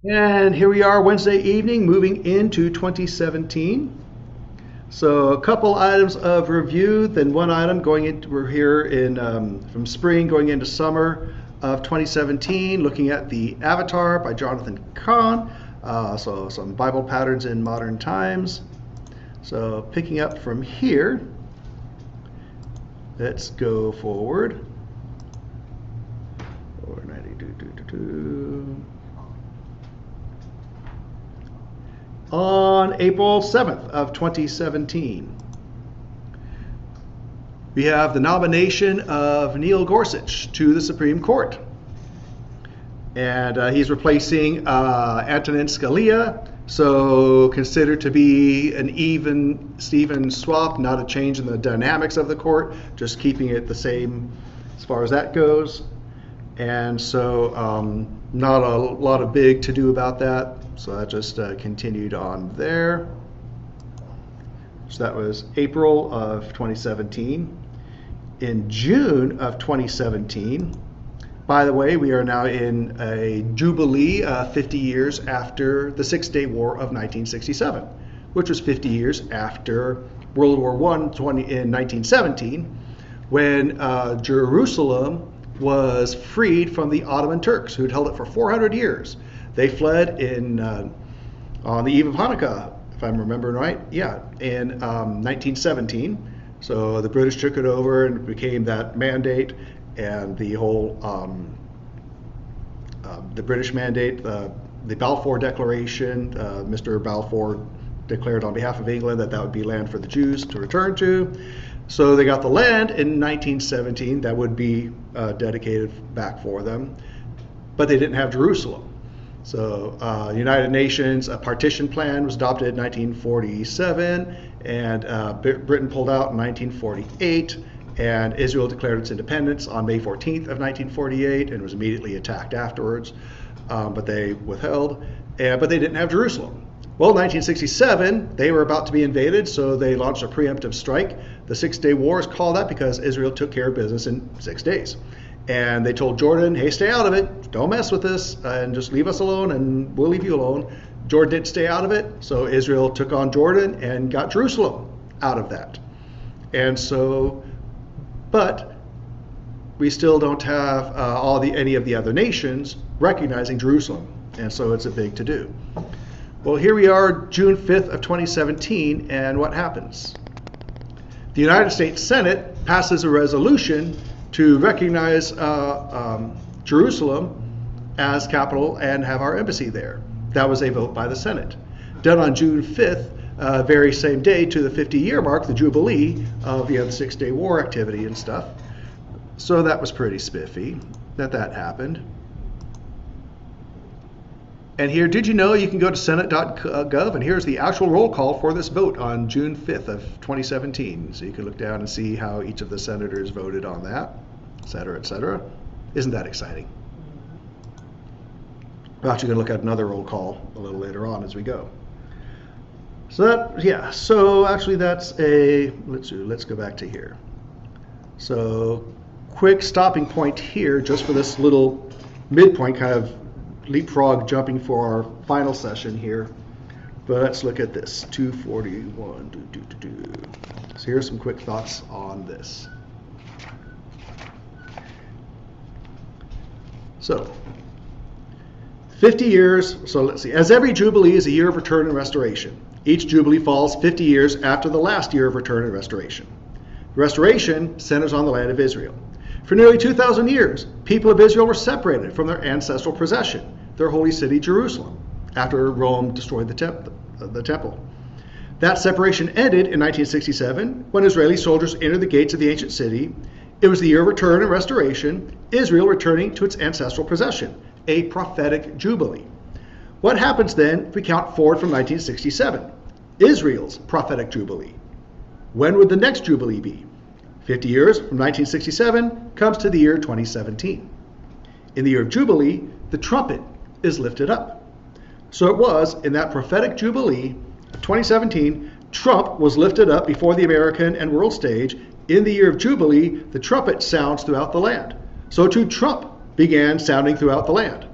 And here we are Wednesday evening, moving into 2017. So a couple items of review, then one item going into, we're here in from spring going into summer of 2017, looking at the Avatar by Jonathan Cahn. So some Bible patterns in modern times. So picking up from here, let's go forward. 492. On April 7th of 2017, we have the nomination of Neil Gorsuch to the Supreme Court. And he's replacing Antonin Scalia, so considered to be an even Steven swap, not a change in the dynamics of the court, just keeping it the same as far as that goes. And so not a lot of big to do about that. So that just continued on there. So that was April of 2017. In June of 2017, by the way, we are now in a Jubilee 50 years after the Six-Day War of 1967, which was 50 years after World War I in 1917, when Jerusalem was freed from the Ottoman Turks, who had held it for 400 years. They fled on the eve of Hanukkah, if I'm remembering right. Yeah, in 1917. So the British took it over and it became that mandate, and the whole the British mandate, the Balfour Declaration. Mr. Balfour declared on behalf of England that would be land for the Jews to return to. So they got the land in 1917 that would be dedicated back for them, but they didn't have Jerusalem. So United Nations, a partition plan was adopted in 1947, and Britain pulled out in 1948, and Israel declared its independence on May 14th of 1948 and was immediately attacked afterwards, but they withheld, but they didn't have Jerusalem. Well, 1967, they were about to be invaded, so they launched a preemptive strike. The Six-Day War is called that because Israel took care of business in 6 days. And they told Jordan, hey, stay out of it. Don't mess with this, and just leave us alone, and we'll leave you alone. Jordan didn't stay out of it, so Israel took on Jordan and got Jerusalem out of that. And so, but we still don't have any of the other nations recognizing Jerusalem, and so it's a big to-do. Well, here we are, June 5th of 2017, and what happens? The United States Senate passes a resolution to recognize Jerusalem as capital and have our embassy there. That was a vote by the Senate. Done on June 5th, very same day to the 50-year mark, the Jubilee of the Six-Day War activity and stuff. So that was pretty spiffy that happened. And here, did you know you can go to senate.gov, and here's the actual roll call for this vote on June 5th of 2017. So you can look down and see how each of the senators voted on that, et cetera, et cetera. Isn't that exciting? We're actually going to look at another roll call a little later on as we go. So that, yeah, so actually that's let's go back to here. So quick stopping point here just for this little midpoint kind of leapfrog jumping for our final session here. But let's look at this, 241. So here's some quick thoughts on this. So 50 years, so let's see, as every Jubilee is a year of return and restoration. Each Jubilee falls 50 years after the last year of return and restoration. Restoration centers on the land of Israel. For nearly 2,000 years, people of Israel were separated from their ancestral possession, their holy city, Jerusalem, after Rome destroyed the temple. That separation ended in 1967 when Israeli soldiers entered the gates of the ancient city. It was the year of return and restoration, Israel returning to its ancestral possession, a prophetic jubilee. What happens then if we count forward from 1967? Israel's prophetic jubilee. When would the next jubilee be? 50 years from 1967 comes to the year 2017. In the year of Jubilee, the trumpet is lifted up. So it was in that prophetic Jubilee of 2017, Trump was lifted up before the American and world stage. In the year of Jubilee, the trumpet sounds throughout the land. So too Trump began sounding throughout the land.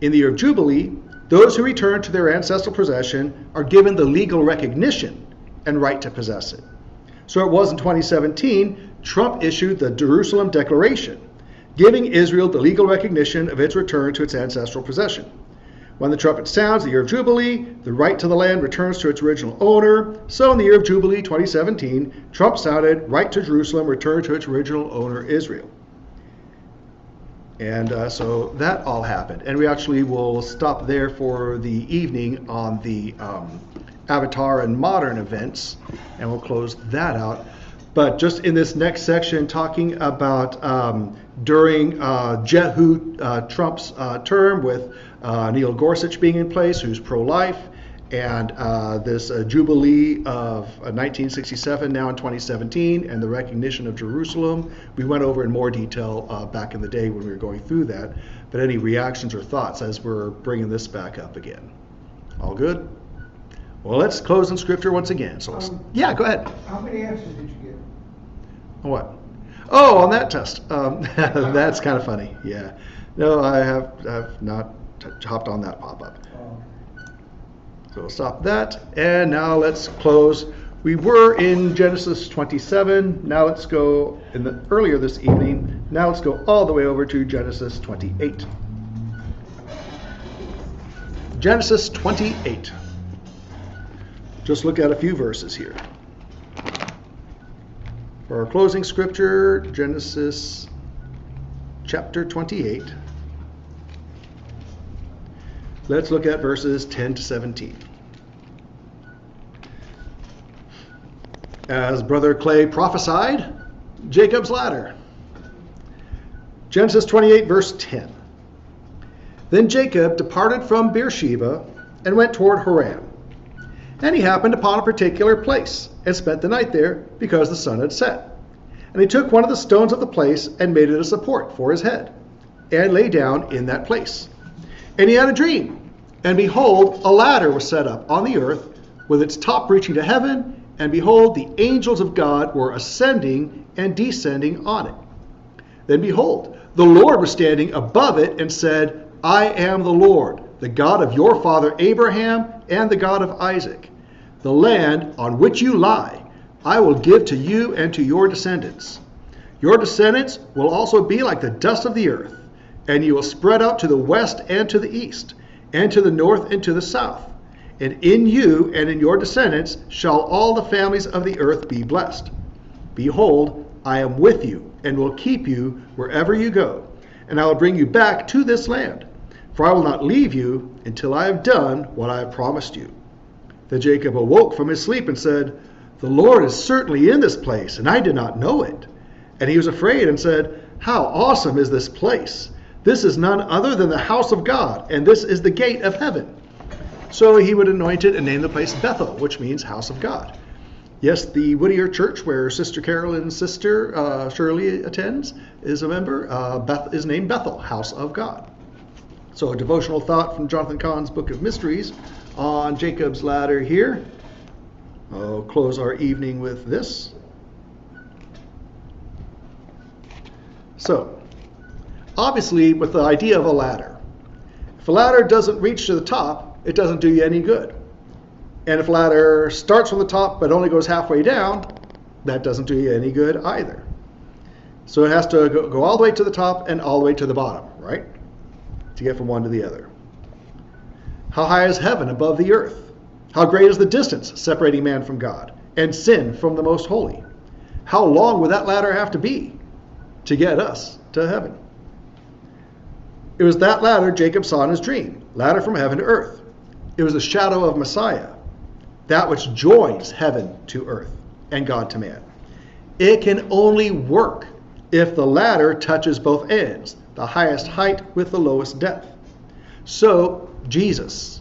In the year of Jubilee, Those who return to their ancestral possession are given the legal recognition and right to possess it. So it was in 2017, Trump issued the Jerusalem Declaration, giving Israel the legal recognition of its return to its ancestral possession. When the trumpet sounds the year of Jubilee, the right to the land returns to its original owner. So in the year of Jubilee 2017, Trump sounded right to Jerusalem, return to its original owner, Israel. And so that all happened. And we actually will stop there for the evening on the Avatar and modern events, and we'll close that out. But just in this next section, talking about during Jehu Trump's term with Neil Gorsuch being in place, who's pro-life, and this Jubilee of 1967, now in 2017, and the recognition of Jerusalem. We went over in more detail back in the day when we were going through that. But any reactions or thoughts as we're bringing this back up again? All good? Well, let's close in Scripture once again. So, yeah, go ahead. How many answers did you get? What? Oh, on that test. That's kind of funny. Yeah. No, I have not hopped on that pop-up. So we'll stop that. And now let's close. We were in Genesis 27. Now let's go earlier this evening. Now let's go all the way over to Genesis 28. Genesis 28. Just look at a few verses here. For our closing scripture, Genesis chapter 28. Let's look at verses 10 to 17. As Brother Clay prophesied, Jacob's ladder. Genesis 28, verse 10. Then Jacob departed from Beersheba and went toward Haran. And he happened upon a particular place and spent the night there because the sun had set. And he took one of the stones of the place and made it a support for his head and lay down in that place. And he had a dream, and behold, a ladder was set up on the earth with its top reaching to heaven, and behold, the angels of God were ascending and descending on it. Then behold, the Lord was standing above it and said, I am the Lord, the God of your father Abraham and the God of Isaac. The land on which you lie, I will give to you and to your descendants. Your descendants will also be like the dust of the earth, and you will spread out to the west and to the east, and to the north and to the south. And in you and in your descendants shall all the families of the earth be blessed. Behold, I am with you, and will keep you wherever you go, and I will bring you back to this land. For I will not leave you until I have done what I have promised you. Then Jacob awoke from his sleep and said, The Lord is certainly in this place, and I did not know it. And he was afraid and said, How awesome is this place! This is none other than the house of God, and this is the gate of heaven. So he would anoint it and name the place Bethel, which means house of God. Yes, the Whittier Church, where Sister Carolyn's sister Shirley attends, is a member. Is named Bethel, house of God. So a devotional thought from Jonathan Cahn's Book of Mysteries on Jacob's ladder here. I'll close our evening with this. So, obviously, with the idea of a ladder, if a ladder doesn't reach to the top, it doesn't do you any good. And if a ladder starts from the top but only goes halfway down, that doesn't do you any good either. So it has to go all the way to the top and all the way to the bottom, right? To get from one to the other. How high is heaven above the earth? How great is the distance separating man from God and sin from the most holy? How long would that ladder have to be to get us to heaven? It was that ladder Jacob saw in his dream, ladder from heaven to earth. It was the shadow of Messiah, that which joins heaven to earth and God to man. It can only work if the ladder touches both ends, the highest height with the lowest depth. So Jesus,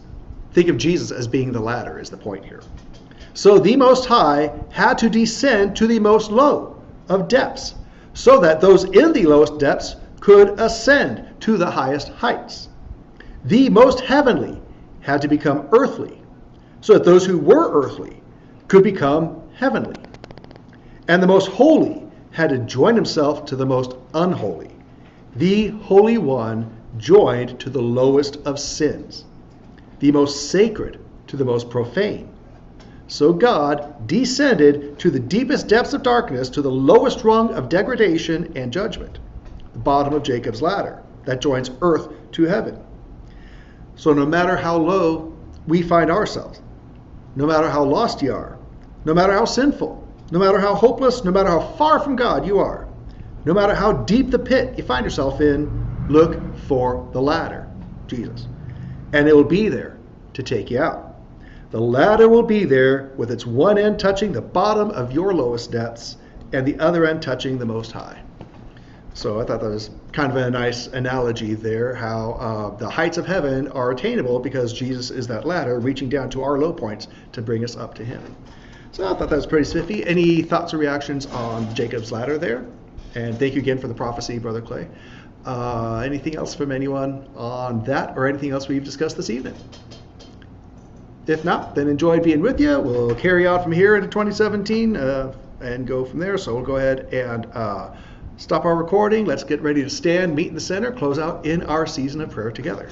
think of Jesus as being the ladder is the point here. So the Most High had to descend to the most low of depths, so that those in the lowest depths could ascend to the highest heights. The most heavenly had to become earthly, so that those who were earthly could become heavenly. And the most holy had to join himself to the most unholy. The Holy One joined to the lowest of sins. the most sacred to the most profane. So God descended to the deepest depths of darkness, to the lowest rung of degradation and judgment, the bottom of Jacob's ladder that joins earth to heaven. So no matter how low we find ourselves, no matter how lost you are, no matter how sinful, no matter how hopeless, no matter how far from God you are, no matter how deep the pit you find yourself in, look for the ladder, Jesus. And it will be there to take you out. The ladder will be there with its one end touching the bottom of your lowest depths and the other end touching the most high. So I thought that was kind of a nice analogy there, how the heights of heaven are attainable because Jesus is that ladder reaching down to our low points to bring us up to him. So I thought that was pretty spiffy. Any thoughts or reactions on Jacob's ladder there? And thank you again for the prophecy, Brother Clay. Anything else from anyone on that or anything else we've discussed this evening? If not, then enjoyed being with you. We'll carry on from here into 2017 and go from there. So we'll go ahead and stop our recording. Let's get ready to stand, meet in the center, close out in our season of prayer together.